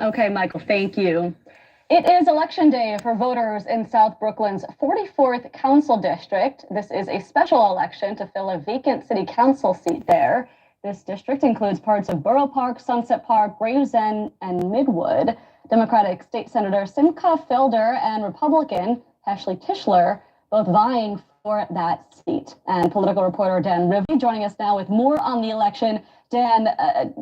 Okay, Michael, thank you. It is election day for voters in South Brooklyn's 44th Council District. This is a special election to fill a vacant city council seat there. This district includes parts of Borough Park, Sunset Park, Gravesend, and Midwood. Democratic State Senator Simcha Felder and Republican Ashley Tischler both vying for that seat. And political reporter Dan Rivy joining us now with more on the election. Dan,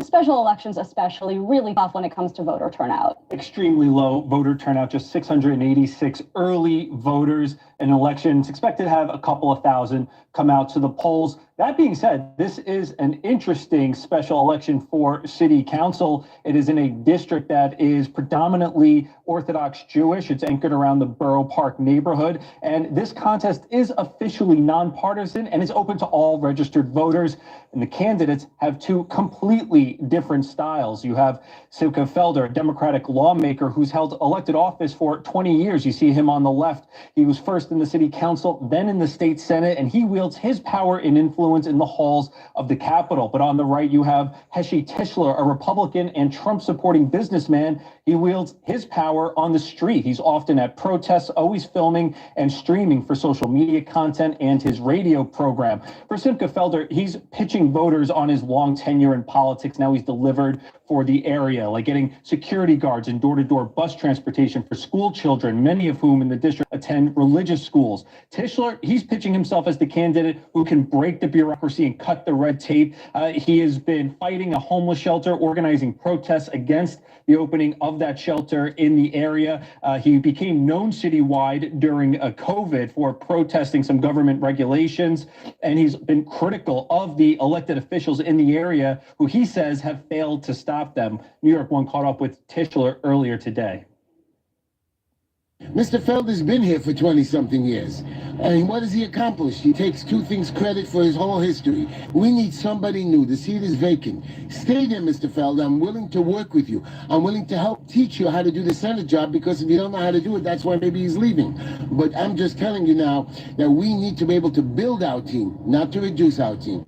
special elections especially really tough when it comes to voter turnout. Extremely low voter turnout, just 686 early voters. An election is expected to have a couple of thousand come out to the polls. That being said, this is an interesting special election for city council. It is in a district that is predominantly Orthodox Jewish. It's anchored around the Borough Park neighborhood. And this contest is officially nonpartisan and is open to all registered voters. And the candidates have two completely different styles. You have Simcha Felder, a Democratic lawmaker who's held elected office for 20 years. You see him on the left. He was first in the city council, then in the state senate, and he wields his power and influence in the halls of the Capitol. But on the right, you have Ashley Tischler, a Republican and Trump-supporting businessman. He wields his power on the street. He's often at protests, always filming and streaming for social media content and his radio program. For Simcha Felder, he's pitching voters on his long tenure in politics. Now he's delivered for the area, like getting security guards and door-to-door bus transportation for school children, many of whom in the district attend religious schools. Tischler, he's pitching himself as the candidate who can break the bureaucracy and cut the red tape. He has been fighting a homeless shelter, organizing protests against the opening of that shelter in the area. He became known citywide during COVID for protesting some government regulations, and he's been critical of the elected officials in the area who he says have failed to stop them. New York One caught up with Tischler earlier today. Mr. Felder's been here for 20-something years. And what has he accomplished? He takes two things credit for his whole history. We need somebody new. The seat is vacant. Stay there, Mr. Felder. I'm willing to work with you. I'm willing to help teach you how to do the Senate job, because if you don't know how to do it, that's why maybe he's leaving. But I'm just telling you now that we need to be able to build our team, not to reduce our team.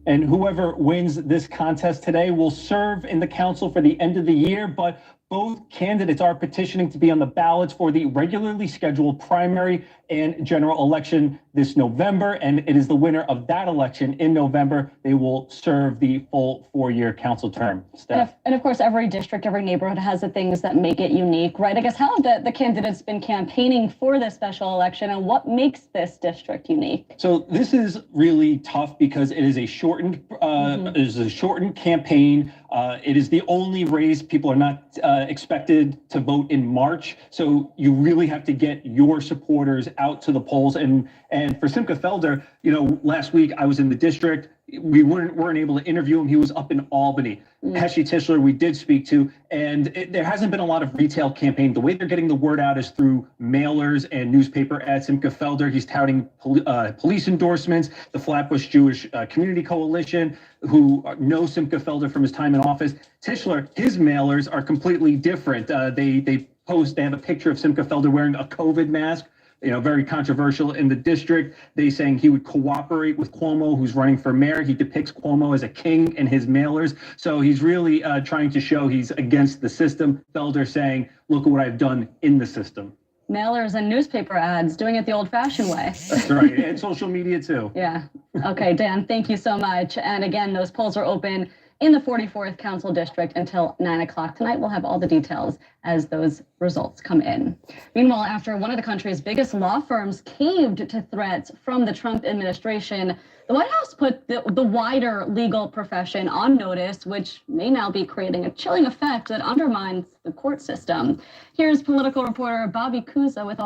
And whoever wins this contest today will serve in the council for the end of the year, but both candidates are petitioning to be on the ballots for the regularly scheduled primary and general election this November. And it is the winner of that election in November. They will serve the full 4-year council term. Steph. And of course, every district, every neighborhood has the things that make it unique, right? I guess how have the candidates been campaigning for this special election, and what makes this district unique? So this is really tough because it is a shortened, campaign. It is the only race. People are not expected to vote in March. So you really have to get your supporters out to the polls. And for Simcha Felder, last week I was in the district. We weren't able to interview him. He was up in Albany. Ashley Tischler, we did speak to, and there hasn't been a lot of retail campaign. The way they're getting the word out is through mailers and newspaper ads. Simcha Felder, he's touting police endorsements, the Flatbush Jewish Community Coalition, who know Simcha Felder from his time in office. Tischler, his mailers are completely different. They have a picture of Simcha Felder wearing a COVID mask. Very controversial in the district. They saying he would cooperate with Cuomo, who's running for mayor. He depicts Cuomo as a king in his mailers. So he's really trying to show he's against the system. Felder saying, look at what I've done in the system. Mailers and newspaper ads, doing it the old-fashioned way. That's right, and social media too. Yeah. Okay, Dan, thank you so much. And again, those polls are open in the 44th Council District until 9 o'clock tonight. We'll have all the details as those results come in. Meanwhile, after one of the country's biggest law firms caved to threats from the Trump administration, the White House put the wider legal profession on notice, which may now be creating a chilling effect that undermines the court system. Here's political reporter Bobby Kuza with all